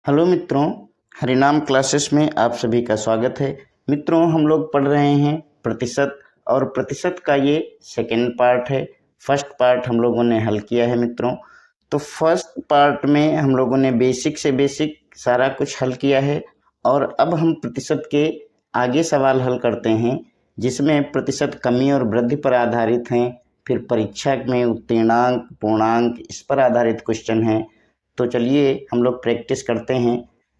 Hello मित्रों, हरिनाम classes में आप सभी का स्वागत है। मित्रों, हम लोग पढ़ रहे हैं प्रतिशत और प्रतिशत का ये सेकेंड पार्ट है। फर्स्ट पार्ट हम लोगों ने हल किया है मित्रों। तो फर्स्ट पार्ट में हम लोगों ने बेसिक से बेसिक सारा कुछ हल किया है और अब हम प्रतिशत के आगे सवाल हल करते हैं, जिसमें प्रतिशत कमी और वृद्धि पर आधारित हैं। फिर परीक्षा में उत्तीर्णांक, पूर्णांक, इस पर आधारित क्वेश्चन हैं। तो चलिए हम लोग प्रैक्टिस करते हैं।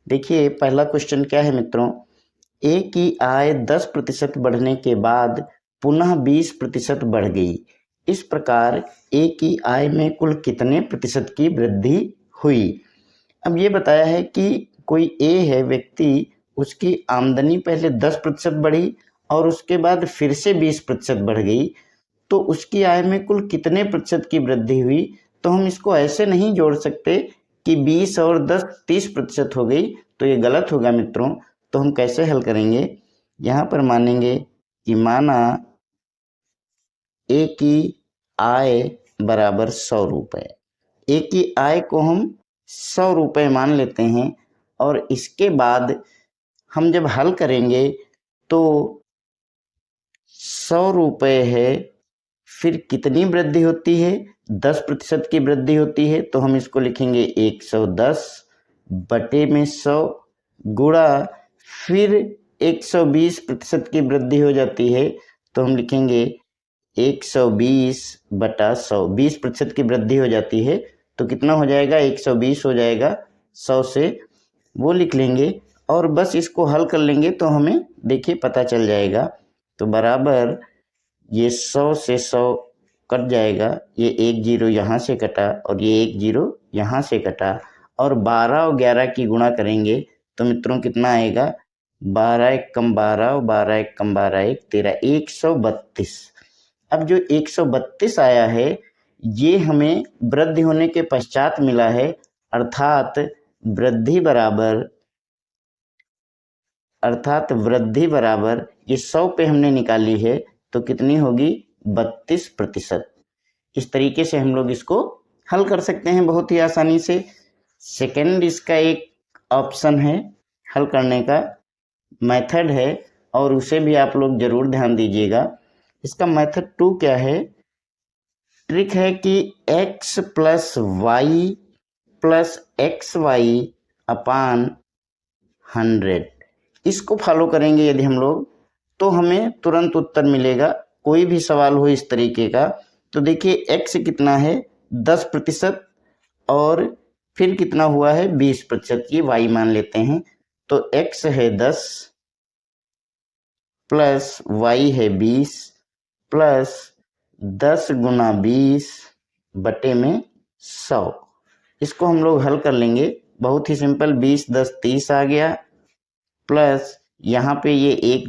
देखिए पहला क्वेश्चन क्या है मित्रों, ए की आय 10% बढ़ने के बाद पुनः 20% बढ़ गई। इस प्रकार ए की आय में कुल कितने प्रतिशत की वृद्धि हुई। अब ये बताया है कि कोई ए है व्यक्ति, उसकी आमदनी पहले 10% बढ़ी और उसके बाद फिर से 20% बढ़ गई, तो उसकी आय में कुल कितने प्रतिशत की वृद्धि हुई। तो हम इसको ऐसे नहीं जोड़ सकते कि 20 और 10 30% हो गई, तो ये गलत होगा मित्रों। तो हम कैसे हल करेंगे, यहाँ पर मानेंगे कि माना ए की आय बराबर 100 रुपये। ए की आय को हम 100 रुपये मान लेते हैं और इसके बाद हम जब हल करेंगे तो 100 रुपये है, फिर कितनी वृद्धि होती है, 10% की वृद्धि होती है। तो हम इसको लिखेंगे 110 बटे में 100 गुणा, फिर 120% की वृद्धि हो जाती है, तो हम लिखेंगे 120 बटा 100। 20% की वृद्धि हो जाती है तो कितना हो जाएगा, 120 हो जाएगा। 100 से वो लिख लेंगे और बस इसको हल कर लेंगे तो हमें देखिए पता चल जाएगा। तो बराबर ये 100 से 100 कट जाएगा, ये 1 जीरो यहाँ से कटा और ये 1 जीरो यहाँ से कटा, और 12 और 11 की गुणा करेंगे तो मित्रों कितना आएगा, 12 एक कम 12 और 12 एक कम 12 एक 13, 132। अब जो 132 आया है ये हमें वृद्धि होने के पश्चात मिला है, अर्थात वृद्धि बराबर ये 100 पे हमने निकाली है तो कितनी होगी, 32%। इस तरीके से हम लोग इसको हल कर सकते हैं बहुत ही आसानी से। सेकंड इसका एक ऑप्शन है, हल करने का मेथड है और उसे भी आप लोग जरूर ध्यान दीजिएगा। इसका मेथड 2 क्या है, ट्रिक है कि x plus Y plus X Y upon 100, इसको फॉलो करेंगे यदि हम लोग तो हमें तुरंत उत्तर मिलेगा। कोई भी सवाल हो इस तरीके का तो देखिए x कितना है 10% और फिर कितना हुआ है 20%, ये y मान लेते हैं। तो x है 10 प्लस y है 20 प्लस 10 गुना 20 बटे में 100। इसको हम लोग हल कर लेंगे, बहुत ही सिंपल। 20 10 30 आ गया, प्लस यहाँ पे ये 1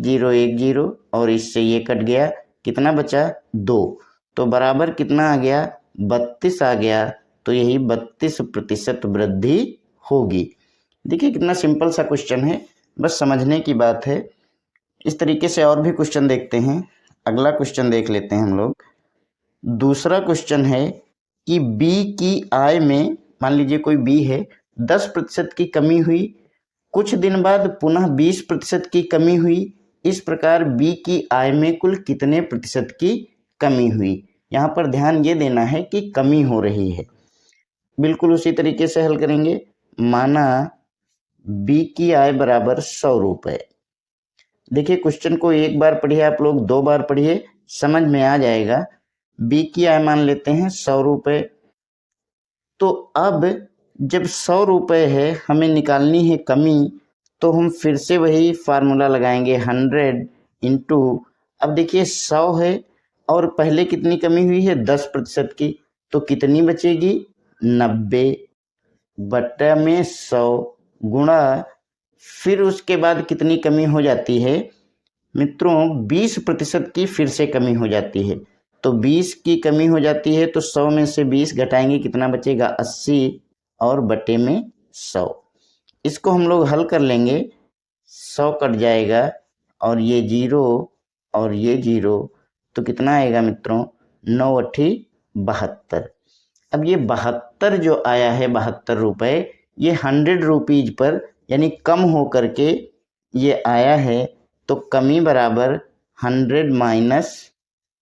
जीरो और इससे ये कट गया, कितना बचा 2, तो बराबर कितना आ गया 32 आ गया। तो यही 32% वृद्धि होगी। देखिए कितना सिंपल सा क्वेश्चन है, बस समझने की बात है। इस तरीके से और भी क्वेश्चन देखते हैं। अगला क्वेश्चन देख लेते हैं हम लोग। दूसरा क्वेश्चन है कि बी की आय में, मान लीजिए कोई बी है, 10% की कमी हुई, कुछ दिन बाद पुनः 20% की कमी हुई। इस प्रकार बी की आय में कुल कितने प्रतिशत की कमी हुई। यहाँ पर ध्यान ये देना है कि कमी हो रही है। बिल्कुल उसी तरीके से हल करेंगे। माना बी की आय बराबर 100 रुपये। देखिए क्वेश्चन को एक बार पढ़िए आप लोग, 2 बार पढ़िए, समझ में आ जाएगा। बी की आय मान लेते हैं 100 रुपये। तो अब जब 100 रुपये है, हमें निकालनी है कमी, तो हम फिर से वही फार्मूला लगाएंगे 100 इंटू, अब देखिए 100 है और पहले कितनी कमी हुई है 10% की, तो कितनी बचेगी 90 बटा में 100 गुणा, फिर उसके बाद कितनी कमी हो जाती है मित्रों 20% की फिर से कमी हो जाती है। तो 20 की कमी हो जाती है तो 100 में से 20 घटाएंगे, कितना बचेगा 80 और बटे में 100। इसको हम लोग हल कर लेंगे, 100 कट जाएगा और ये 0 और ये 0, तो कितना आएगा मित्रों 9 8 72। अब ये 72 जो आया है 72 रुपये, ये 100 रुपीज़ पर यानी कम हो करके ये आया है, तो कमी बराबर 100 माइनस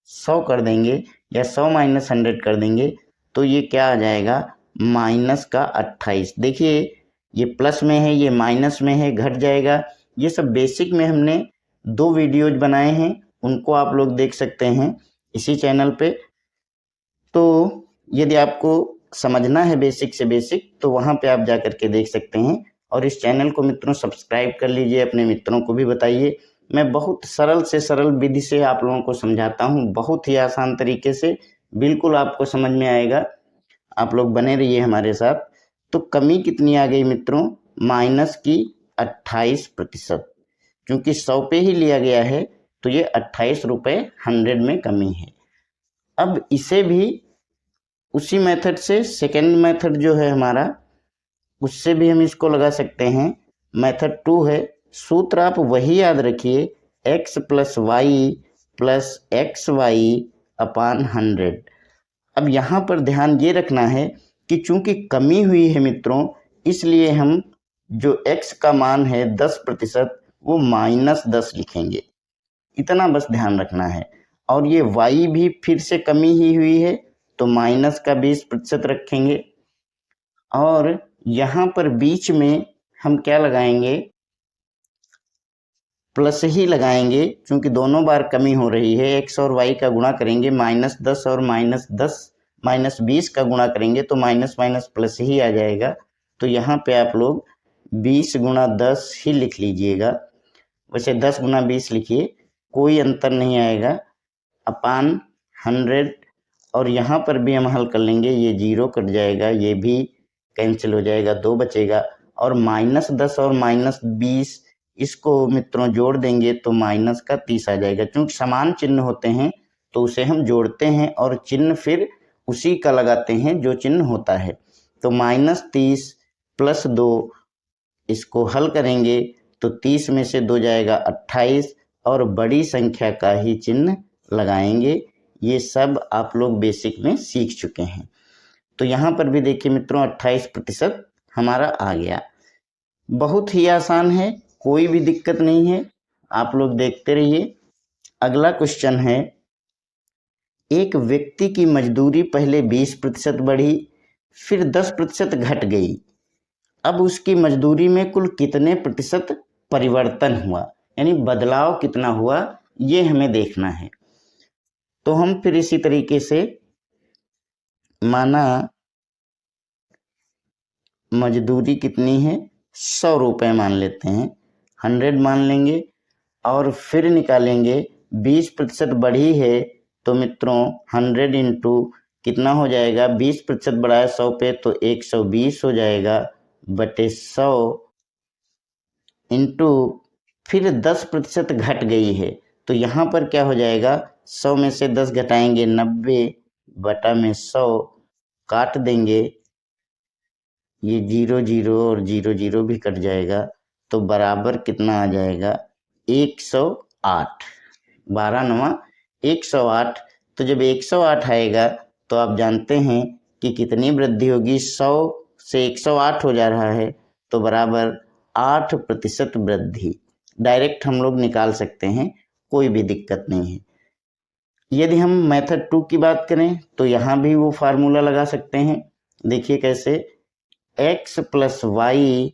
100 कर देंगे या 100 माइनस 100 कर देंगे, तो ये क्या आ जाएगा माइनस का 28। देखिए ये प्लस में है, ये माइनस में है, घट जाएगा। ये सब बेसिक में हमने 2 वीडियोज बनाए हैं, उनको आप लोग देख सकते हैं इसी चैनल पे। तो यदि आपको समझना है बेसिक से बेसिक, तो वहाँ पे आप जा कर के देख सकते हैं। और इस चैनल को मित्रों सब्सक्राइब कर लीजिए, अपने मित्रों को भी बताइए। मैं बहुत सरल से सरल विधि से आप लोगों को समझाता हूँ, बहुत ही आसान तरीके से, बिल्कुल आपको समझ में आएगा। आप लोग बने रहिए हमारे साथ। तो कमी कितनी आ गई मित्रों, माइनस की 28%। क्योंकि 100 पे ही लिया गया है तो ये 28 रुपये 100 में कमी है। अब इसे भी उसी मेथड से, सेकेंड मेथड जो है हमारा, उससे भी हम इसको लगा सकते हैं। मेथड 2 है, सूत्र आप वही याद रखिए, x plus Y plus X Y upon 100। अब यहाँ पर ध्यान ये रखना है कि चूंकि कमी हुई है मित्रों, इसलिए हम जो x का मान है 10% वो -10 लिखेंगे, इतना बस ध्यान रखना है। और ये y भी फिर से कमी ही हुई है तो माइनस का 20% रखेंगे। और यहाँ पर बीच में हम क्या लगाएंगे, प्लस ही लगाएंगे, क्योंकि दोनों बार कमी हो रही है। x और y का गुणा करेंगे, -10 और -20 का गुणा करेंगे तो माइनस माइनस प्लस ही आ जाएगा। तो यहाँ पे आप लोग 20 गुणा 10 ही लिख लीजिएगा, वैसे 10 गुणा 20 लिखिए, कोई अंतर नहीं आएगा, अपान 100। और यहाँ पर भी हम हल कर लेंगे, ये 0 कट जाएगा, ये भी कैंसिल हो जाएगा, 2 बचेगा। और -10 और -20 इसको मित्रों जोड़ देंगे तो माइनस का 30 आ जाएगा। क्योंकि समान चिन्ह होते हैं तो उसे हम जोड़ते हैं और चिन्ह फिर उसी का लगाते हैं जो चिन्ह होता है। तो -30 प्लस 2, इसको हल करेंगे तो 30 में से 2 जाएगा 28, और बड़ी संख्या का ही चिन्ह लगाएंगे। ये सब आप लोग बेसिक में सीख चुके हैं। तो यहाँ पर भी देखिए मित्रों 28% हमारा आ गया। बहुत ही आसान है, कोई भी दिक्कत नहीं है, आप लोग देखते रहिए। अगला क्वेश्चन है, एक व्यक्ति की मजदूरी पहले 20% बढ़ी, फिर 10% घट गई, अब उसकी मजदूरी में कुल कितने प्रतिशत परिवर्तन हुआ, यानी बदलाव कितना हुआ, ये हमें देखना है। तो हम फिर इसी तरीके से, माना मजदूरी कितनी है, 100 रुपये मान लेते हैं, 100 मान लेंगे, और फिर निकालेंगे 20% बढ़ी है तो मित्रों 100 इंटू कितना हो जाएगा, 20% बढ़ा है 100 पे तो 120 हो जाएगा, बटे 100 इंटू फिर 10% घट गई है तो यहाँ पर क्या हो जाएगा, 100 में से 10 घटाएंगे 90 बटा में 100 काट देंगे, ये 0 0 और 0 0 भी कट जाएगा, तो बराबर कितना आ जाएगा 108। 12 9 108। तो जब 108 आएगा तो आप जानते हैं कि कितनी वृद्धि होगी, 100 से 108 हो जा रहा है तो बराबर 8% वृद्धि। डायरेक्ट हम लोग निकाल सकते हैं, कोई भी दिक्कत नहीं है। यदि हम मेथड 2 की बात करें तो यहाँ भी वो फार्मूला लगा सकते हैं। देखिए कैसे, x plus Y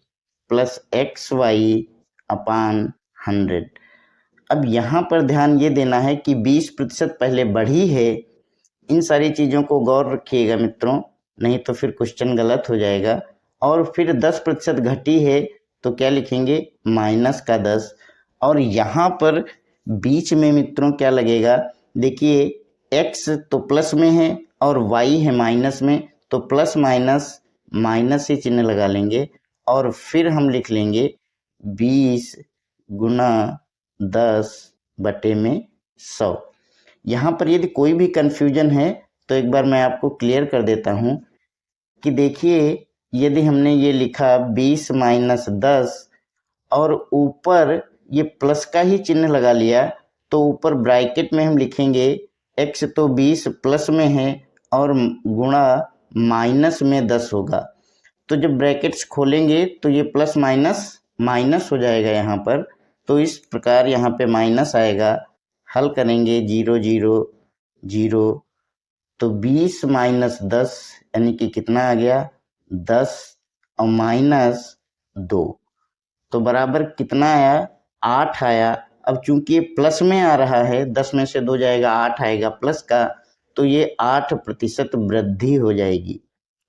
plus X Y upon 100। अब यहाँ पर ध्यान ये देना है कि 20% पहले बढ़ी है, इन सारी चीज़ों को गौर रखिएगा मित्रों, नहीं तो फिर क्वेश्चन गलत हो जाएगा। और फिर 10% घटी है तो क्या लिखेंगे, माइनस का 10। और यहाँ पर बीच में मित्रों क्या लगेगा, देखिए x तो प्लस में है और y है माइनस में, तो प्लस माइनस माइनस ही चिन्ह लगा लेंगे, और फिर हम लिख लेंगे 20 गुना 10 बटे में 100। यहाँ पर यदि कोई भी कन्फ्यूजन है तो एक बार मैं आपको क्लियर कर देता हूँ कि देखिए, यदि हमने ये लिखा 20 माइनस 10 और ऊपर ये प्लस का ही चिन्ह लगा लिया, तो ऊपर ब्रैकेट में हम लिखेंगे x तो 20 प्लस में है और गुणा माइनस में 10 होगा। तो जब ब्रैकेट्स खोलेंगे तो ये प्लस माइनस माइनस हो जाएगा यहाँ पर, तो इस प्रकार यहाँ पे माइनस आएगा। हल करेंगे 0 0 0, तो 20 माइनस 10 यानी कि कितना आ गया 10 और माइनस 2, तो बराबर कितना आया 8 आया। अब चूंकि ये प्लस में आ रहा है, 10 में से 2 जाएगा 8 आएगा प्लस का, तो ये 8% वृद्धि हो जाएगी।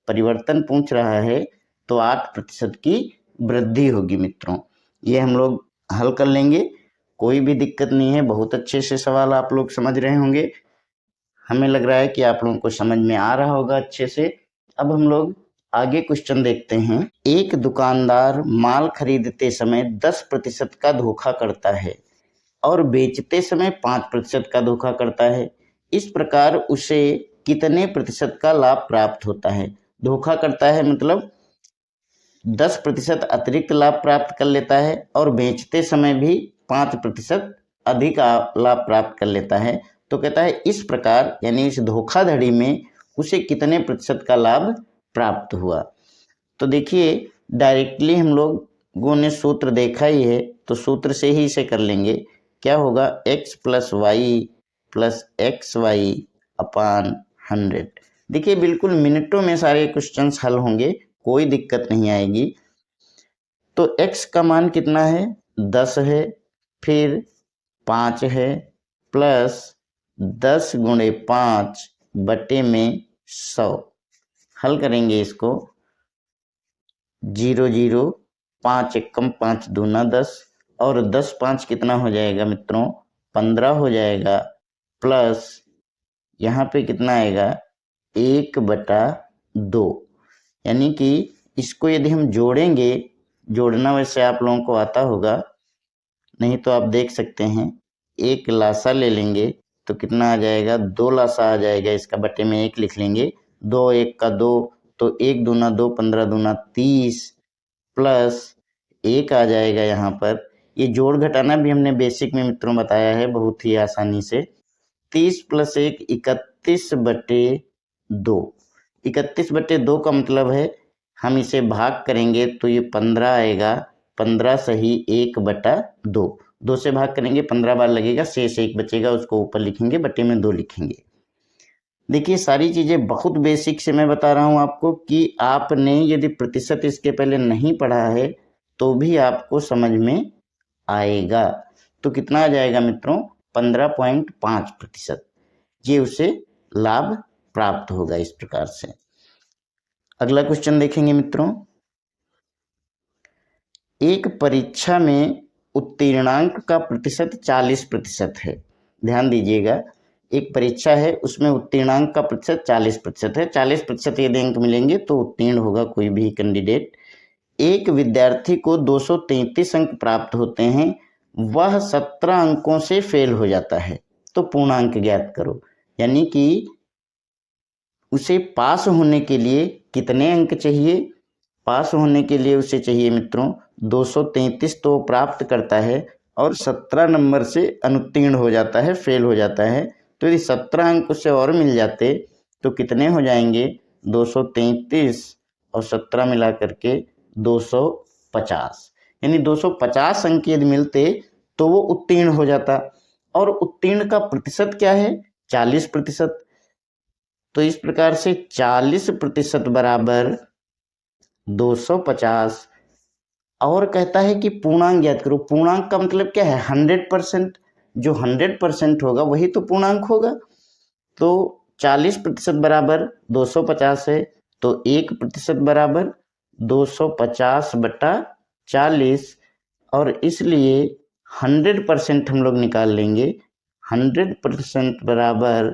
परिवर्तन पूछ रहा है तो 8% की वृद्धि होगी मित्रों। ये हम लोग हल कर लेंगे, कोई भी दिक्कत नहीं है। बहुत अच्छे से सवाल आप लोग समझ रहे होंगे, हमें लग रहा है कि आप लोगों को समझ में आ रहा होगा अच्छे से। अब हम लोग आगे क्वेश्चन देखते हैं। एक दुकानदार माल खरीदते समय 10% का धोखा करता है और बेचते समय 5% का धोखा करता है। इस प्रकार उसे कितने प्रतिशत का लाभ प्राप्त होता है? धोखा करता है मतलब 10% अतिरिक्त लाभ प्राप्त कर लेता है और बेचते समय भी 5% अधिक लाभ प्राप्त कर लेता है। तो कहता है इस प्रकार यानी इस धोखाधड़ी में उसे कितने प्रतिशत का लाभ प्राप्त हुआ। तो देखिए डायरेक्टली हम लोगों ने सूत्र देखा ही है, तो सूत्र से ही इसे कर लेंगे। क्या होगा x plus Y plus X Y upon 100। देखिए बिल्कुल मिनटों में सारे क्वेश्चंस हल होंगे, कोई दिक्कत नहीं आएगी। तो x का मान कितना है 10 है, फिर 5 है, प्लस 10 गुणे 5 बटे में 100। हल करेंगे इसको 0 0, 5 एकम 5 दूना 10, और 10 5 कितना हो जाएगा मित्रों 15 हो जाएगा, प्लस यहाँ पे कितना आएगा 1/2। यानी कि इसको यदि हम जोड़ेंगे, जोड़ना वैसे आप लोगों को आता होगा, नहीं तो आप देख सकते हैं, एक लासा ले लेंगे तो कितना आ जाएगा 2 लासा आ जाएगा, इसका बटे में 1 लिख लेंगे, 2 1 का 2, तो 1 दूना 2, 15 दूना 30, प्लस 1 आ जाएगा यहाँ पर। ये जोड़ घटाना भी हमने बेसिक में मित्रों बताया है बहुत ही आसानी से। 30 प्लस 1 31/2। 31/2 का मतलब है हम इसे भाग करेंगे तो ये 15 आएगा, 15 सही 1/2। 2 से भाग करेंगे 15 बार लगेगा, शेष 1 बचेगा, उसको ऊपर लिखेंगे, बटे में 2 लिखेंगे। देखिए सारी चीज़ें बहुत बेसिक से मैं बता रहा हूँ आपको कि आपने यदि प्रतिशत इसके पहले नहीं पढ़ा है तो भी आपको समझ में आएगा। तो कितना आ जाएगा मित्रों 15.5%, ये उसे लाभ प्राप्त होगा इस प्रकार से। अगला क्वेश्चन देखेंगे मित्रों। एक परीक्षा में उत्तीर्णांक का प्रतिशत 40% है। ध्यान दीजिएगा, एक परीक्षा है उसमें उत्तीर्णांक का प्रतिशत 40% है। 40% यदि अंक मिलेंगे तो उत्तीर्ण होगा कोई भी कैंडिडेट। एक विद्यार्थी को 233 अंक प्राप्त होते हैं, वह 17 अंकों से फेल हो जाता है, तो पूर्णांक ज्ञात करो। यानी कि उसे पास होने के लिए कितने अंक चाहिए? पास होने के लिए उसे चाहिए मित्रों 233 तो प्राप्त करता है और 17 नंबर से अनुत्तीर्ण हो जाता है, फेल हो जाता है। तो यदि 17 अंक उसे और मिल जाते तो कितने हो जाएंगे 233 और 17 मिला करके 250। यानी 250 अंक यदि मिलते तो वो उत्तीर्ण हो जाता। और उत्तीर्ण का प्रतिशत क्या है 40%। तो इस प्रकार से 40% बराबर 250। और कहता है कि पूर्णांक ज्ञात करो। पूर्णांक का मतलब क्या है 100%। जो 100% होगा वही तो पूर्णांक होगा। तो 40% बराबर 250 है, तो 1% बराबर 250/40, और इसलिए 100% हम लोग निकाल लेंगे। 100% बराबर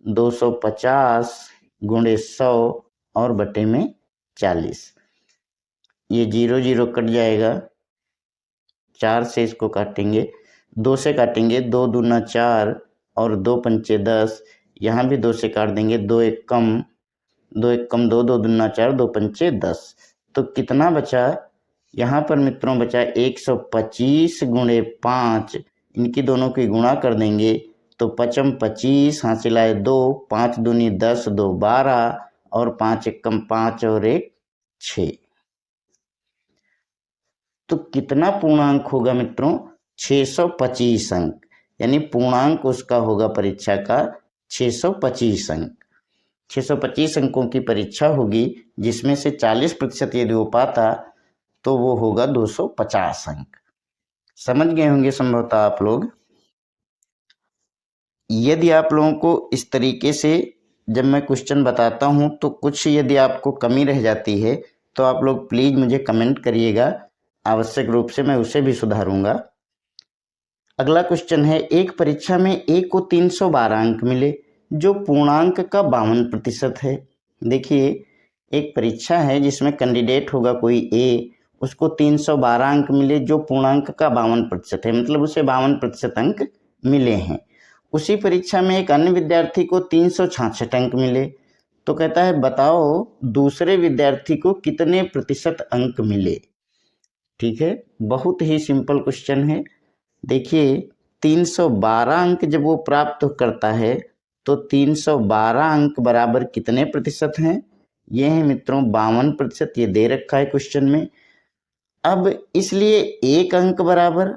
250 गुणे 100 और बटे में 40। ये 0 0 कट जाएगा, 4 से इसको काटेंगे, 2 से काटेंगे, 2 दूना 4 और 2 पंचे 10। यहाँ भी 2 से काट देंगे, 2 एक कम 2 2 दूना 4, 2 पंचे 10। तो कितना बचा यहाँ पर मित्रों बचा 125 गुणे 5। इनकी दोनों की गुणा कर देंगे तो 5 25 हासिल आए 2, 5 दूनी 10, 2 12 और 5 एकम 5 और 1 6। तो कितना पूर्णांक होगा मित्रों? 625 अंक, यानी पूर्णांक उसका होगा परीक्षा का 625 अंक। 625 अंकों की परीक्षा होगी, जिसमें से 40% यदि वो पाता तो वो होगा 250 अंक। समझ गए होंगे संभवतः आप लोग। यदि आप लोगों को इस तरीके से जब मैं क्वेश्चन बताता हूं तो कुछ यदि आपको कमी रह जाती है तो आप लोग प्लीज मुझे कमेंट करिएगा, आवश्यक रूप से मैं उसे भी सुधारूंगा। अगला क्वेश्चन है, एक परीक्षा में ए को 312 अंक मिले जो पूर्णांक का 52% है। देखिए, एक परीक्षा है जिसमें कैंडिडेट होगा कोई ए, उसको 312 अंक मिले जो पूर्णांक का 52% है, मतलब उसे 52% अंक मिले हैं। उसी परीक्षा में एक अन्य विद्यार्थी को 366 अंक मिले, तो कहता है बताओ दूसरे विद्यार्थी को कितने प्रतिशत अंक मिले। ठीक है, बहुत ही सिंपल क्वेश्चन है। देखिए, 312 अंक जब वो प्राप्त करता है तो 312 अंक बराबर कितने प्रतिशत हैं? ये है मित्रों 52%, ये दे रखा है क्वेश्चन में। अब इसलिए एक अंक बराबर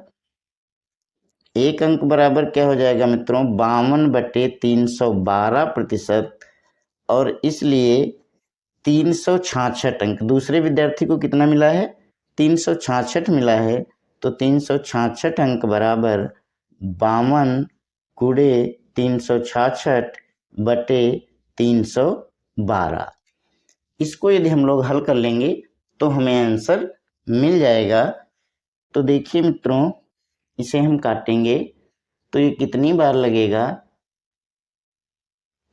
क्या हो जाएगा मित्रों? 52/312%, और इसलिए 366 अंक दूसरे विद्यार्थी को कितना मिला है? 366 मिला है। तो 366 अंक बराबर 52 गुणे 366/312। इसको यदि हम लोग हल कर लेंगे तो हमें आंसर मिल जाएगा। तो देखिए मित्रों, इसे हम काटेंगे तो ये कितनी बार लगेगा?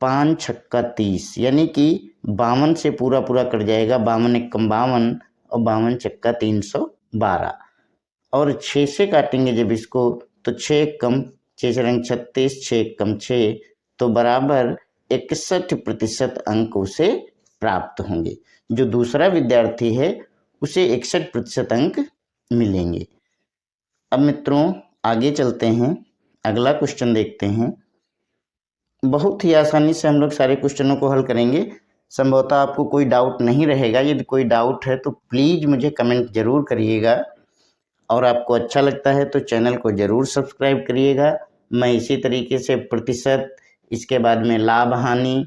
5 छक्का 30, यानी कि 52 से पूरा कट जाएगा, 52 एकम 52 और 52 छक्का 312। और 6 से काटेंगे जब इसको तो 6 एकम 6 रंग 36, 6 एकम 6, तो बराबर 61% अंक उसे प्राप्त होंगे। जो दूसरा विद्यार्थी है उसे 61% अंक मिलेंगे। अब मित्रों आगे चलते हैं, अगला क्वेश्चन देखते हैं। बहुत ही आसानी से हम लोग सारे क्वेश्चनों को हल करेंगे, संभवतः आपको कोई डाउट नहीं रहेगा। यदि कोई डाउट है तो प्लीज मुझे कमेंट जरूर करिएगा, और आपको अच्छा लगता है तो चैनल को जरूर सब्सक्राइब करिएगा। मैं इसी तरीके से प्रतिशत, इसके बाद में लाभ हानि,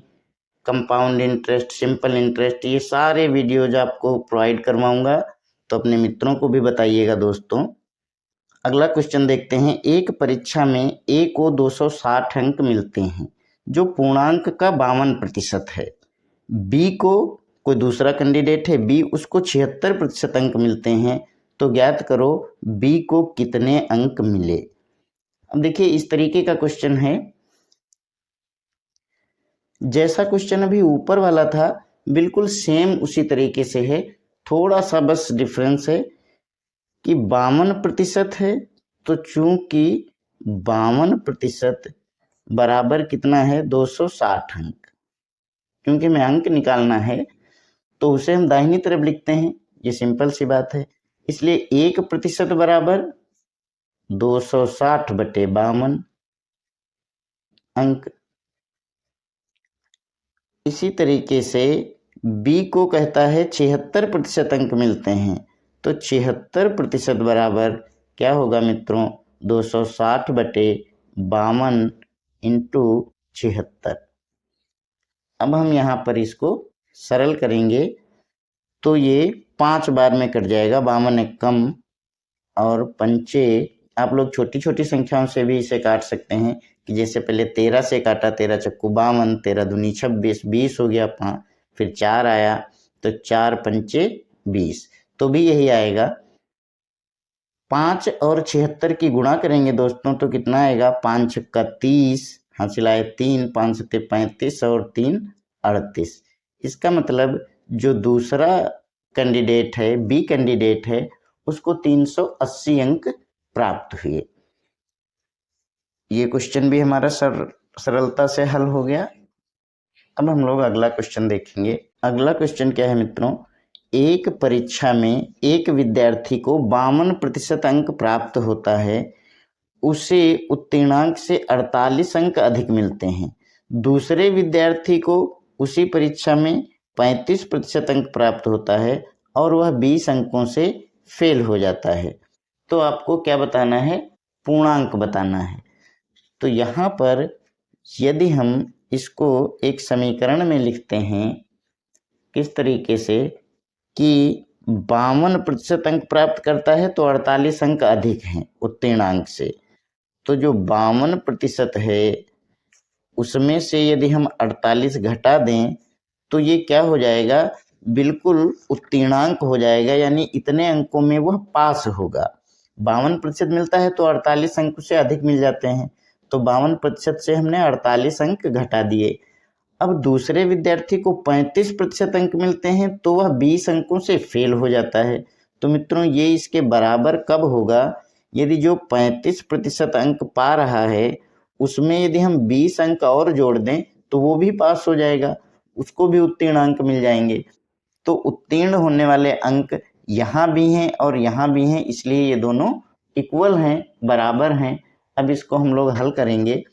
कंपाउंड इंटरेस्ट, सिंपल इंटरेस्ट, ये सारे वीडियोज आपको प्रोवाइड करवाऊंगा, तो अपने मित्रों को भी बताइएगा दोस्तों। अगला क्वेश्चन देखते हैं। एक परीक्षा में ए को 260 अंक मिलते हैं जो पूर्णांक का 52% है। बी को, कोई दूसरा कैंडिडेट है बी, उसको 76% अंक मिलते हैं, तो ज्ञात करो बी को कितने अंक मिले। अब देखिए, इस तरीके का क्वेश्चन है, जैसा क्वेश्चन अभी ऊपर वाला था बिल्कुल सेम उसी तरीके से है, थोड़ा सा बस डिफरेंस है कि 52% है, तो चूंकि 52% बराबर कितना है? 260 अंक। क्योंकि हमें अंक निकालना है तो उसे हम दाहिनी तरफ लिखते हैं, ये सिंपल सी बात है। इसलिए 1% बराबर 260/52 अंक। इसी तरीके से बी को कहता है 76% अंक मिलते हैं, तो 76% बराबर क्या होगा मित्रों? 260/52 इंटू 76। अब हम यहाँ पर इसको सरल करेंगे तो ये 5 बार में कट जाएगा, 52 एकम और पंचे। आप लोग छोटी छोटी संख्याओं से भी इसे काट सकते हैं, कि जैसे पहले 13 से काटा, 13 चक्कू 52, 13 दूनी 26, 20 हो गया 5, फिर 4 आया तो 4 पंचे 20, तो भी यही आएगा। 5 और 76 की गुणा करेंगे दोस्तों तो कितना आएगा? 5 छक्का 30, हासिल आए 3, 5 सत्ते 35 और 3 38। इसका मतलब जो दूसरा कैंडिडेट है, बी कैंडिडेट है, उसको 380 अंक प्राप्त हुए। ये क्वेश्चन भी हमारा सरलता से हल हो गया। अब हम लोग अगला क्वेश्चन देखेंगे। अगला क्वेश्चन क्या है मित्रों? एक परीक्षा में एक विद्यार्थी को 52% अंक प्राप्त होता है, उसे उत्तीर्णांक से 48 अंक अधिक मिलते हैं। दूसरे विद्यार्थी को उसी परीक्षा में 35% अंक प्राप्त होता है और वह 20 अंकों से फेल हो जाता है, तो आपको क्या बताना है, पूर्णांक बताना है। तो यहाँ पर यदि हम इसको एक समीकरण में लिखते हैं किस तरीके से कि 52% अंक प्राप्त करता है तो 48 अंक अधिक हैं उत्तीर्ण अंक से, तो जो 52% है उसमें से यदि हम 48 घटा दें तो ये क्या हो जाएगा, बिल्कुल उत्तीर्णांक हो जाएगा, यानी इतने अंकों में वह पास होगा। 52% मिलता है तो 48 अंक से अधिक मिल जाते हैं, तो 52% से हमने 48 अंक घटा दिए। अब दूसरे विद्यार्थी को 35% अंक मिलते हैं तो वह 20 अंकों से फेल हो जाता है। तो मित्रों ये इसके बराबर कब होगा, यदि जो 35% अंक पा रहा है उसमें यदि हम 20 अंक और जोड़ दें तो वो भी पास हो जाएगा, उसको भी उत्तीर्ण अंक मिल जाएंगे। तो उत्तीर्ण होने वाले अंक यहाँ भी हैं और यहाँ भी हैं, इसलिए ये दोनों इक्वल हैं, बराबर हैं। अब इसको हम लोग हल करेंगे,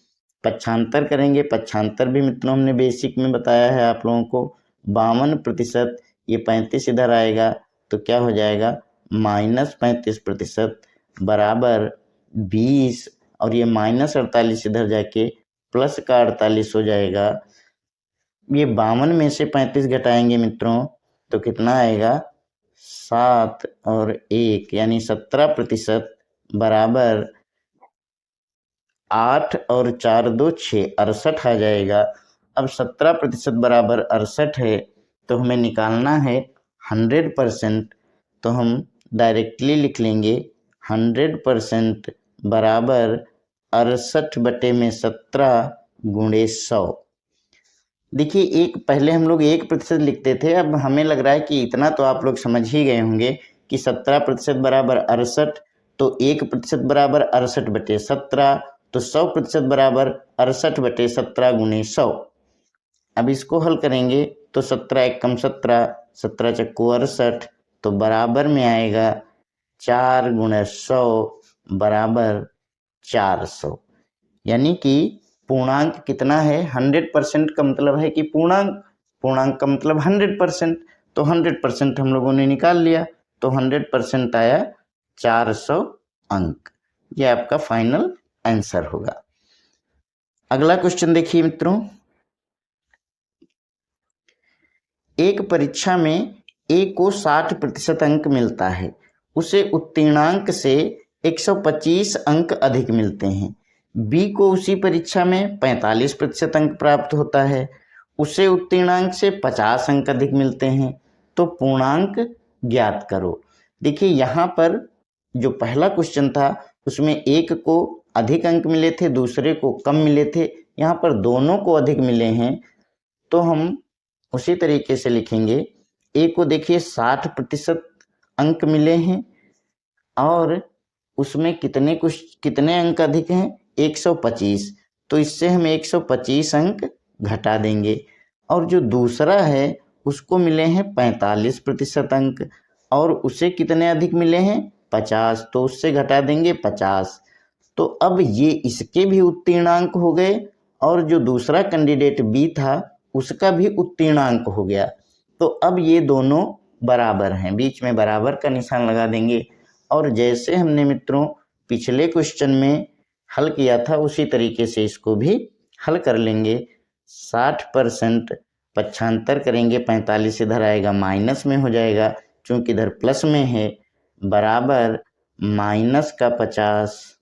पक्षांतर करेंगे। पक्षांतर भी मित्रों हमने बेसिक में बताया है आप लोगों को। 52%, ये 35 इधर आएगा तो क्या हो जाएगा, -35% बराबर 20, और ये -48 इधर जाके प्लस का 48 हो जाएगा। ये 52 में से 35 घटाएंगे मित्रों तो कितना आएगा, 7 और 1 यानी 17% बराबर 8 और 4 2 6, 68 आ जाएगा। अब 17% बराबर 68 है तो हमें निकालना है 100%, तो हम डायरेक्टली लिख लेंगे 100% बराबर 68/17 गुणे 100। देखिए एक पहले हम लोग 1% लिखते थे, अब हमें लग रहा है कि इतना तो आप लोग समझ ही गए होंगे कि 17% बराबर 68, तो 1% बराबर 68/17, तो 100% बराबर 68/17 गुणे 100। अब इसको हल करेंगे तो 17 एकम 17, 17 चक्कू 68, तो बराबर में आएगा 4 गुणे 100 बराबर 400, यानी कि पूर्णांक कितना है, 100% का मतलब है कि पूर्णांक का मतलब 100%, तो 100% हम लोगों ने निकाल लिया, तो 100% आया 400 अंक। यह आपका फाइनल आंसर होगा। अगला क्वेश्चन देखिए मित्रों, एक परीक्षा में ए को 60% अंक मिलता है, उसे उत्तीर्णांक से 125 अंक अधिक मिलते हैं। बी को उसी परीक्षा में 45% अंक प्राप्त होता है, उसे उत्तीर्णांक से 50 अंक अधिक मिलते हैं, तो पूर्णांक ज्ञात करो। देखिए यहाँ पर जो पहला क्वेश्चन था उसमें एक को अधिक अंक मिले थे, दूसरे को कम मिले थे, यहाँ पर दोनों को अधिक मिले हैं, तो हम उसी तरीके से लिखेंगे। ए को देखिए 60% अंक मिले हैं और उसमें कितने अंक अधिक हैं, 125, तो इससे हम 125 अंक घटा देंगे। और जो दूसरा है उसको मिले हैं 45% अंक और उसे कितने अधिक मिले हैं, 50, तो उससे घटा देंगे 50। तो अब ये इसके भी उत्तीर्णांक हो गए और जो दूसरा कैंडिडेट बी था उसका भी उत्तीर्णांक हो गया। तो अब ये दोनों बराबर हैं, बीच में बराबर का निशान लगा देंगे और जैसे हमने मित्रों पिछले क्वेश्चन में हल किया था उसी तरीके से इसको भी हल कर लेंगे। 60% पक्षांतर करेंगे, 45 इधर आएगा माइनस में हो जाएगा क्योंकि इधर प्लस में है, बराबर माइनस का 50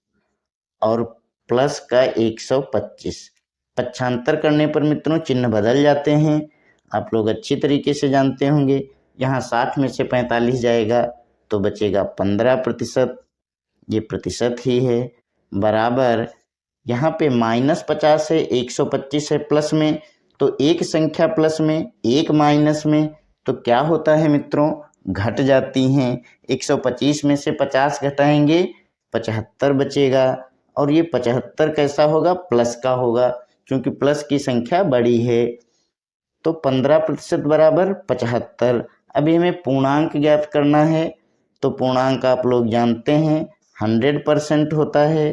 और प्लस का 125। पक्षांतर करने पर मित्रों चिन्ह बदल जाते हैं, आप लोग अच्छी तरीके से जानते होंगे। यहाँ 60 में से 45 जाएगा तो बचेगा 15%, ये प्रतिशत ही है, बराबर यहाँ पे -50 है, 125 है प्लस में, तो एक संख्या प्लस में एक माइनस में, तो क्या होता है मित्रों, घट जाती हैं। 125 में से 50 घटाएंगे 75 बचेगा और ये 75 कैसा होगा, प्लस का होगा क्योंकि प्लस की संख्या बड़ी है, तो 15% बराबर 75। अभी हमें पूर्णांक ज्ञात करना है, तो पूर्णांक आप लोग जानते हैं 100% होता है,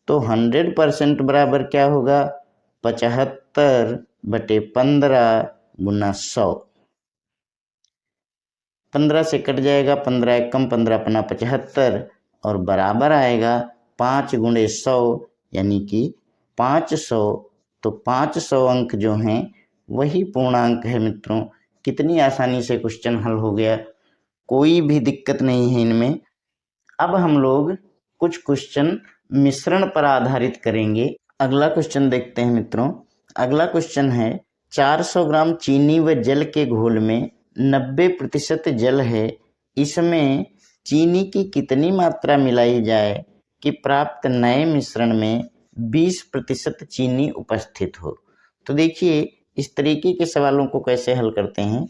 तो 100% बराबर क्या होगा, 75/15 गुना 100। 15 से कट जाएगा, 15 एक कम 15 अपना 75 और बराबर आएगा 5 गुणे 100 यानी कि 500। तो 500 अंक जो हैं वही पूर्णांक है मित्रों। कितनी आसानी से क्वेश्चन हल हो गया, कोई भी दिक्कत नहीं है इनमें। अब हम लोग कुछ क्वेश्चन मिश्रण पर आधारित करेंगे। अगला क्वेश्चन देखते हैं मित्रों। अगला क्वेश्चन है 400 ग्राम चीनी व जल के घोल में 90% जल है, इसमें चीनी की कितनी मात्रा मिलाई जाए कि प्राप्त नए मिश्रण में 20% चीनी उपस्थित हो। तो देखिए इस तरीके के सवालों को कैसे हल करते हैं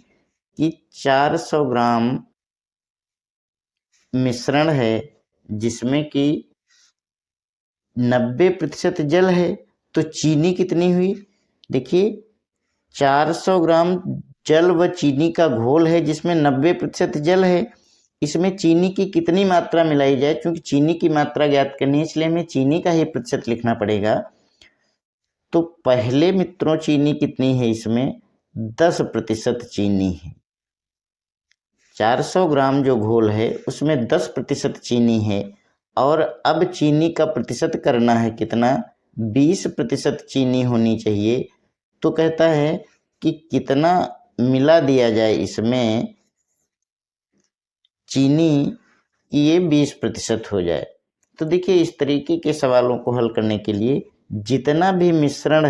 कि 400 ग्राम मिश्रण है जिसमें कि 90% जल है, तो चीनी कितनी हुई। देखिए 400 ग्राम जल व चीनी का घोल है जिसमें 90% जल है, इसमें चीनी की कितनी मात्रा मिलाई जाए। क्योंकि चीनी की मात्रा ज्ञात करनी है इसलिए हमें चीनी का ही प्रतिशत लिखना पड़ेगा। तो पहले मित्रों चीनी कितनी है, इसमें 10% चीनी है। 400 ग्राम जो घोल है उसमें 10% चीनी है और अब चीनी का प्रतिशत करना है कितना, 20% चीनी होनी चाहिए। तो कहता है कि कितना मिला दिया जाए इसमें चीनी कि ये 20% हो जाए। तो देखिए इस तरीके के सवालों को हल करने के लिए जितना भी मिश्रण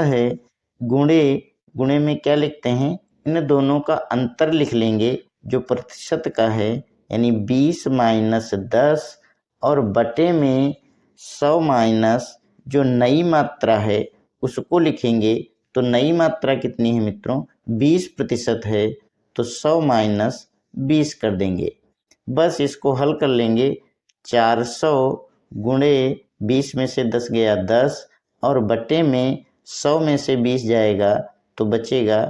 है गुणे में क्या लिखते हैं, इन दोनों का अंतर लिख लेंगे जो प्रतिशत का है, यानी 20 माइनस 10 और बटे में 100 माइनस जो नई मात्रा है उसको लिखेंगे। तो नई मात्रा कितनी है मित्रों, 20% है, तो 100 माइनस 20 कर देंगे। बस इसको हल कर लेंगे। 400 गुणे 20 में से 10 गया 10 और बटे में 100 में से 20 जाएगा तो बचेगा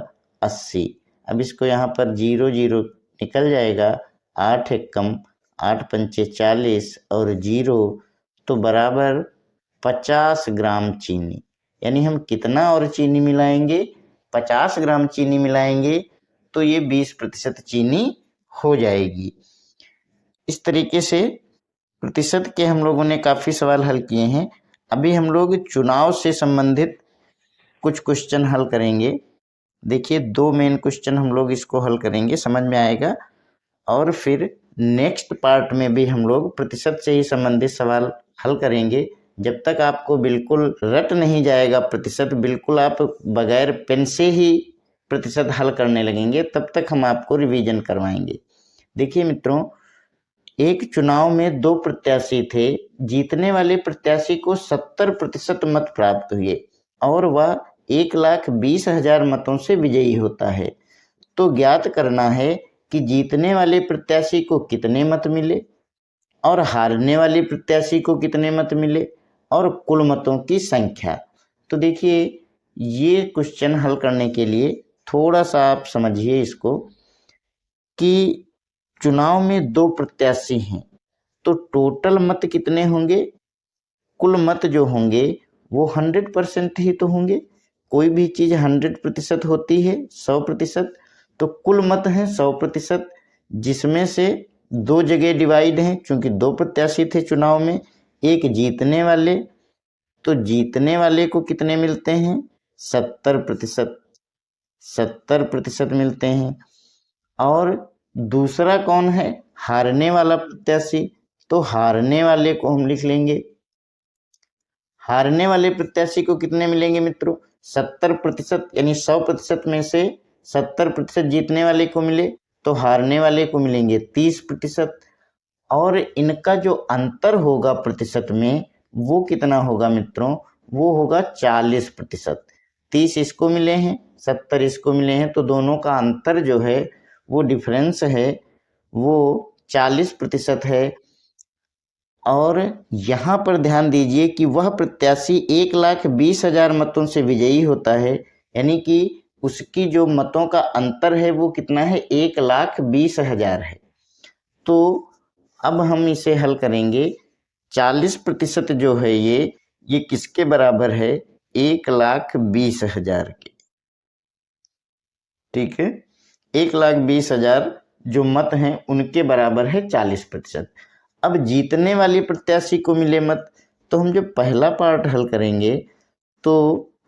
80। अब इसको यहाँ पर 0 0 निकल जाएगा, 8 एक कम 8 पंचे 40 और 0 तो बराबर 50 ग्राम चीनी। यानी हम कितना और चीनी मिलाएंगे, 50 ग्राम चीनी मिलाएंगे तो ये 20% चीनी हो जाएगी। इस तरीके से प्रतिशत के हम लोगों ने काफ़ी सवाल हल किए हैं। अभी हम लोग चुनाव से संबंधित कुछ क्वेश्चन हल करेंगे। देखिए 2 मेन क्वेश्चन हम लोग इसको हल करेंगे, समझ में आएगा। और फिर नेक्स्ट पार्ट में भी हम लोग प्रतिशत से ही संबंधित सवाल हल करेंगे। जब तक आपको बिल्कुल रट नहीं जाएगा प्रतिशत, बिल्कुल आप बगैर पेन से ही प्रतिशत हल करने लगेंगे, तब तक हम आपको रिवीजन करवाएंगे। देखिए मित्रों, एक चुनाव में 2 प्रत्याशी थे। जीतने वाले प्रत्याशी को 70% मत प्राप्त हुए और वह 1,20,000 मतों से विजयी होता है। तो ज्ञात करना है कि जीतने वाले प्रत्याशी को कितने मत मिले और हारने वाले प्रत्याशी को कितने मत मिले और कुल मतों की संख्या। तो देखिए ये क्वेश्चन हल करने के लिए थोड़ा सा आप समझिए इसको कि चुनाव में 2 प्रत्याशी हैं तो टोटल मत कितने होंगे, कुल मत जो होंगे वो 100% ही तो होंगे। कोई भी चीज़ 100% होती है, 100%। तो कुल मत हैं 100%, जिसमें से 2 जगह डिवाइड हैं क्योंकि 2 प्रत्याशी थे चुनाव में, एक जीतने वाले, तो जीतने वाले को कितने मिलते हैं 70%, 70% मिलते हैं। और दूसरा कौन है, हारने वाला प्रत्याशी, तो हारने वाले को हम लिख लेंगे। हारने वाले प्रत्याशी को कितने मिलेंगे मित्रों, 70%, यानी 100% में से 70% जीतने वाले को मिले तो हारने वाले को मिलेंगे 30%। और इनका जो अंतर होगा प्रतिशत में वो कितना होगा मित्रों, वो होगा 40%। 30 इसको मिले हैं, 70 इसको मिले हैं, तो दोनों का अंतर जो है वो डिफरेंस है वो 40% है। और यहाँ पर ध्यान दीजिए कि वह प्रत्याशी 1,20,000 मतों से विजयी होता है, यानी कि उसकी जो मतों का अंतर है वो कितना है, 1,20,000 है। तो अब हम इसे हल करेंगे। 40% जो है ये किसके बराबर है, 1,20,000 के। ठीक है, 1,20,000 जो मत हैं उनके बराबर है 40%। अब जीतने वाली प्रत्याशी को मिले मत, तो हम जो पहला पार्ट हल करेंगे तो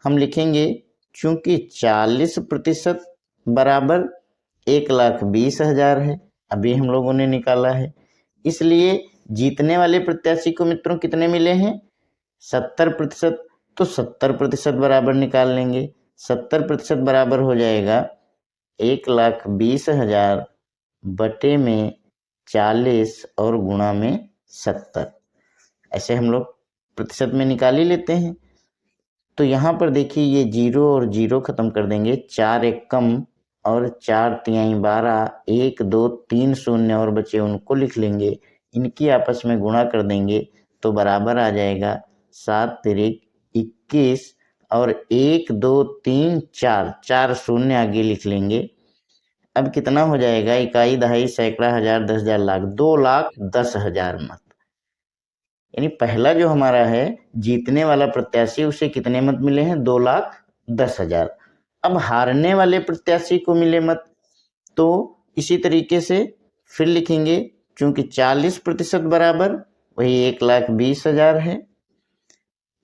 हम लिखेंगे चूंकि 40% बराबर 1,20,000 है, अभी हम लोगों ने निकाला है, इसलिए जीतने वाले प्रत्याशी को मित्रों कितने मिले हैं 70%। तो 70% बराबर निकाल लेंगे। 70% बराबर हो जाएगा 1,20,000 बटे में 40 और गुणा में 70। ऐसे हम लोग प्रतिशत में निकाल ही लेते हैं। तो यहाँ पर देखिए ये 0 और 0 खत्म कर देंगे, 4 एक कम और 4 तिहाई 12, 1 2 3 शून्य और बचे उनको लिख लेंगे, इनकी आपस में गुणा कर देंगे तो बराबर आ जाएगा 7 तिरिक 21 और 1 2 3 4, 4 शून्य आगे लिख लेंगे। अब कितना हो जाएगा, इकाई दहाई सैकड़ा हजार 10,000 लाख, 2,10,000 मत। यानी पहला जो हमारा है जीतने वाला प्रत्याशी उसे कितने मत मिले हैं 2,10,000। अब हारने वाले प्रत्याशी को मिले मत, तो इसी तरीके से फिर लिखेंगे चूंकि 40% बराबर वही 1,20,000 है,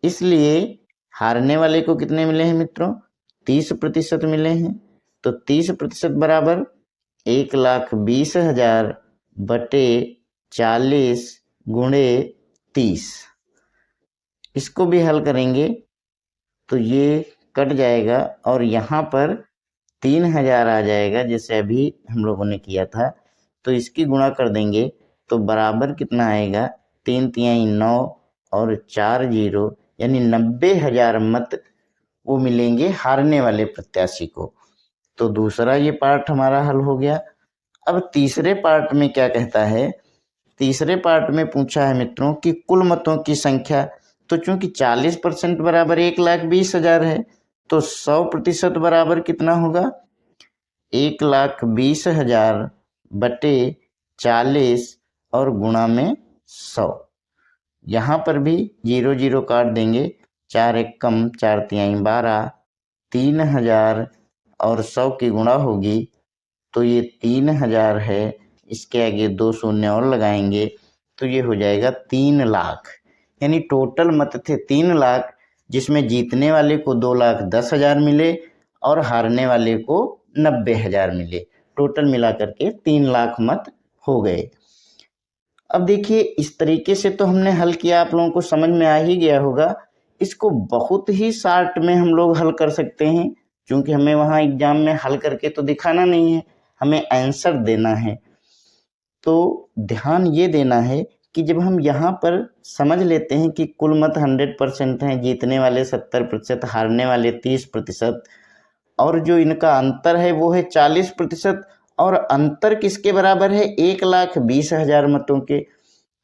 इसलिए हारने वाले को कितने मिले हैं मित्रों 30% मिले हैं। तो 30% बराबर 1,20,000 बटे 40 गुणे 30। इसको भी हल करेंगे तो ये कट जाएगा और यहाँ पर 3,000 आ जाएगा जैसे अभी हम लोगों ने किया था। तो इसकी गुणा कर देंगे तो बराबर कितना आएगा 3 तिहाई 9 और 4 0, यानी 90,000 मत वो मिलेंगे हारने वाले प्रत्याशी को। तो दूसरा ये पार्ट हमारा हल हो गया। अब तीसरे पार्ट में क्या कहता है, तीसरे पार्ट में पूछा है मित्रों कि कुल मतों की संख्या। तो चूंकि 40% बराबर 1,20,000 है तो 100% बराबर कितना होगा 1,20,000 बटे 40 और गुणा में 100। यहाँ पर भी 0 0 काट देंगे, 4 एक कम 4 तिहाई 12, 3,000 और 100 की गुणा होगी तो ये 3,000 है, इसके आगे 2 शून्य और लगाएंगे तो ये हो जाएगा 3 लाख। यानी टोटल मत थे 3 लाख, जिसमें जीतने वाले को 2,10,000 मिले और हारने वाले को 90,000 मिले। टोटल मिला करके 3 लाख मत हो गए। अब देखिए इस तरीके से तो हमने हल किया, आप लोगों को समझ में आ ही गया होगा। इसको बहुत ही शॉर्ट में हम लोग हल कर सकते हैं, क्योंकि हमें वहाँ एग्जाम में हल करके तो दिखाना नहीं है, हमें आंसर देना है। तो ध्यान ये देना है कि जब हम यहाँ पर समझ लेते हैं कि कुल मत 100% हैं, जीतने वाले 70%, हारने वाले 30%, और जो इनका अंतर है वो है 40%, और अंतर किसके बराबर है 1,20,000 मतों के।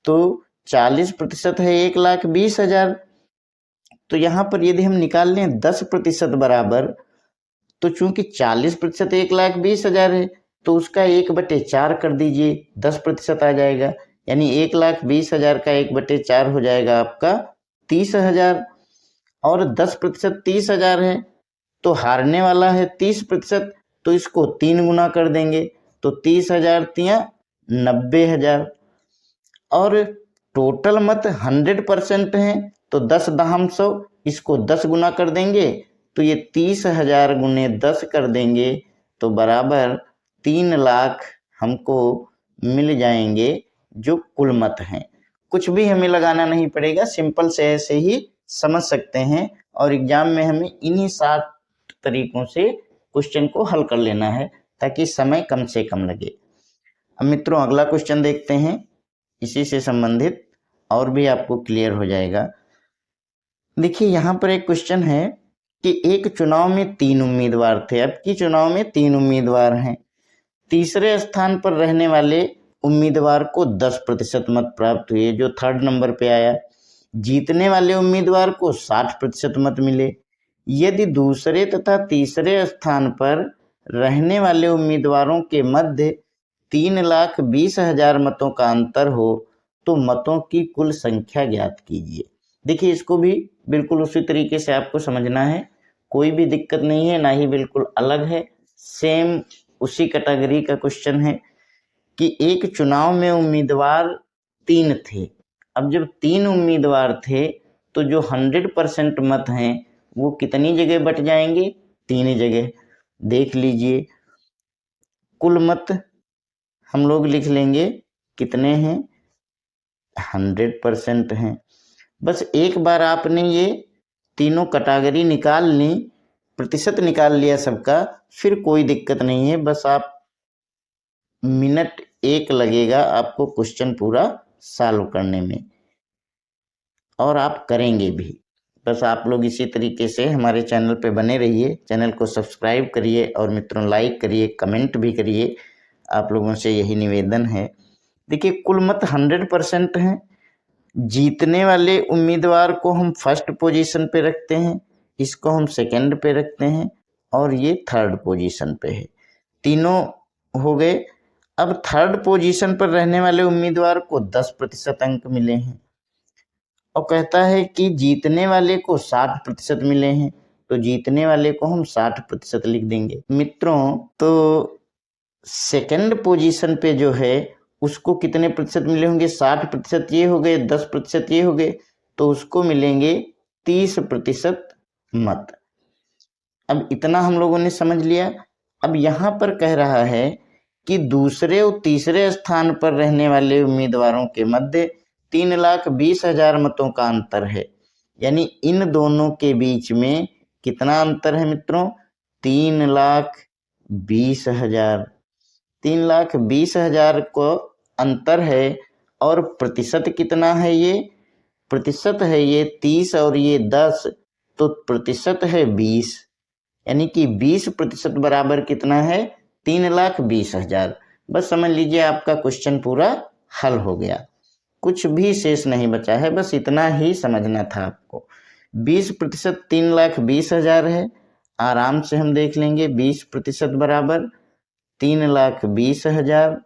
तो 40% है 1,20,000। तो यहाँ पर यदि हम निकाल लें 10% बराबर, तो चूंकि 40% 1,20,000 है तो उसका 1/4 कर दीजिए, 10% आ जाएगा। यानी 1,20,000 का 1/4 हो जाएगा आपका 30,000, और 10% 30,000 है तो हारने वाला है 30%, तो इसको 3 गुना कर देंगे तो 30,000 तिया 90,000। और टोटल मत 100% हैं तो 10 दहम 100, इसको 10 गुना कर देंगे तो ये 30,000 गुने 10 कर देंगे तो बराबर 3 लाख हमको मिल जाएंगे जो कुल मत हैं। कुछ भी हमें लगाना नहीं पड़ेगा, सिंपल से ऐसे ही समझ सकते हैं, और एग्जाम में हमें इन्हीं 7 तरीकों से क्वेश्चन को हल कर लेना है ताकि समय कम से कम लगे। अब मित्रों अगला क्वेश्चन देखते हैं, इसी से संबंधित और भी आपको क्लियर हो जाएगा। देखिए यहाँ पर एक क्वेश्चन है कि एक चुनाव में 3 उम्मीदवार थे, अब की चुनाव में 3 उम्मीदवार हैं। तीसरे स्थान पर रहने वाले उम्मीदवार को 10% मत प्राप्त हुए जो 3rd नंबर पे आया। जीतने वाले उम्मीदवार को 60% मत मिले। यदि दूसरे तथा तीसरे स्थान पर रहने वाले उम्मीदवारों के मध्य 3,20,000 मतों का अंतर हो तो मतों की कुल संख्या ज्ञात कीजिए। देखिए इसको भी बिल्कुल उसी तरीके से आपको समझना है, कोई भी दिक्कत नहीं है, ना ही बिल्कुल अलग है, सेम उसी कैटेगरी का क्वेश्चन है कि एक चुनाव में उम्मीदवार 3 थे। अब जब 3 उम्मीदवार थे तो जो 100% मत हैं वो कितनी जगह बट जाएंगे? 3 जगह। देख लीजिए, कुल मत हम लोग लिख लेंगे कितने हैं? 100% हैं। बस एक बार आपने ये तीनों कैटेगरी निकाल ली, प्रतिशत निकाल लिया सबका, फिर कोई दिक्कत नहीं है। बस आप मिनट 1 लगेगा आपको क्वेश्चन पूरा सॉल्व करने में, और आप करेंगे भी। बस आप लोग इसी तरीके से हमारे चैनल पे बने रहिए, चैनल को सब्सक्राइब करिए और मित्रों लाइक करिए, कमेंट भी करिए। आप लोगों से यही निवेदन है। देखिए, कुल मत 100% हैं। जीतने वाले उम्मीदवार को हम फर्स्ट पोजीशन पे रखते हैं, इसको हम सेकंड पे रखते हैं, और ये थर्ड पोजीशन पे है। तीनों हो गए। अब थर्ड पोजीशन पर रहने वाले उम्मीदवार को 10% अंक मिले हैं, और कहता है कि जीतने वाले को 60% मिले हैं, तो जीतने वाले को हम 60% लिख देंगे। मित्रों, तो सेकंड पोजीशन पे जो है उसको कितने प्रतिशत मिले होंगे? 60% ये हो गए, 10% ये हो गए, तो उसको मिलेंगे 30% मत। अब इतना हम लोगों ने समझ लिया। अब यहाँ पर कह रहा है कि दूसरे और तीसरे स्थान पर रहने वाले उम्मीदवारों के मध्य 3,20,000 मतों का अंतर है। यानी इन दोनों के बीच में कितना अंतर है मित्रों? 3,20,000। 3,20,000 को अंतर है, और प्रतिशत कितना है? ये प्रतिशत है ये 30 और ये 10, तो प्रतिशत है 20। यानी कि 20% बराबर कितना है? 3,20,000। बस समझ लीजिए आपका क्वेश्चन पूरा हल हो गया, कुछ भी शेष नहीं बचा है। बस इतना ही समझना था आपको। 20% 3,20,000 है। आराम से हम देख लेंगे, 20% बराबर 3,20,000।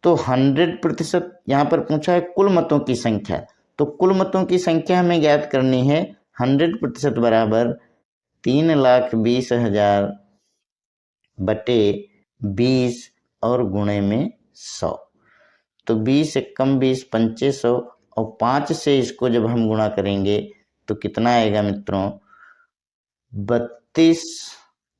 तो 100%, यहाँ पर पूछा है कुल मतों की संख्या, तो कुल मतों की संख्या हमें ज्ञात करनी है। 100% बराबर 3,20,000 बटे 20 और गुणे में 100। तो 20 से कम 20, 2500, और 5 से इसको जब हम गुणा करेंगे तो कितना आएगा मित्रों? 32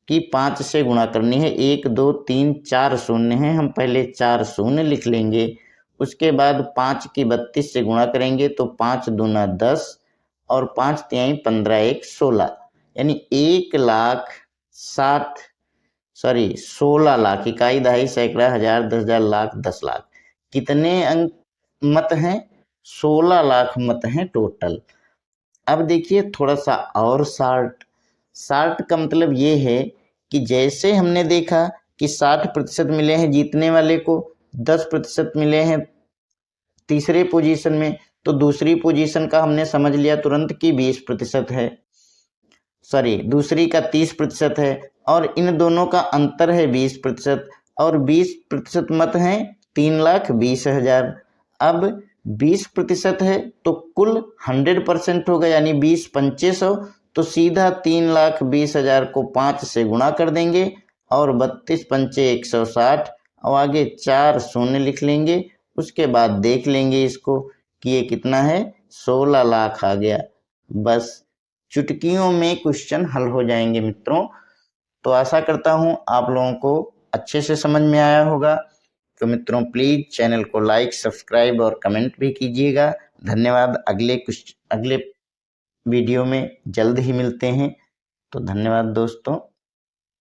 की 5 से गुणा करनी है। 1 2 3 4 शून्य हैं, हम पहले 4 शून्य लिख लेंगे। उसके बाद 5 की 32 से गुणा करेंगे तो 5 दूना 10 और 5 तिहाई 15, 1 16। यानी 16 लाख, इकाई दहाई सैकड़ा हज़ार 10,000 लाख 10 लाख। कितने अंक मत हैं? 16 लाख मत हैं टोटल। अब देखिए थोड़ा सा और शार्ट का मतलब ये है कि जैसे हमने देखा कि 60% मिले हैं जीतने वाले को, 10% मिले हैं तीसरे पोजीशन में, तो दूसरी पोजीशन का हमने समझ लिया तुरंत कि 20% है, दूसरी का 30% है, और इन दोनों का अंतर है 20%, और 20% मत हैं 3,20,000। अब 20% है तो कुल 100% होगा, यानी 20 2500, तो सीधा 3,20,000 को 5 से गुणा कर देंगे, और 32 पंचे 160, और आगे 4 शून्य लिख लेंगे। उसके बाद देख लेंगे इसको कि ये कितना है? 16 लाख आ गया। बस चुटकियों में क्वेश्चन हल हो जाएंगे मित्रों। तो आशा करता हूँ आप लोगों को अच्छे से समझ में आया होगा। तो मित्रों प्लीज़ चैनल को लाइक, सब्सक्राइब और कमेंट भी कीजिएगा। धन्यवाद। अगले वीडियो में जल्द ही मिलते हैं। तो धन्यवाद दोस्तों।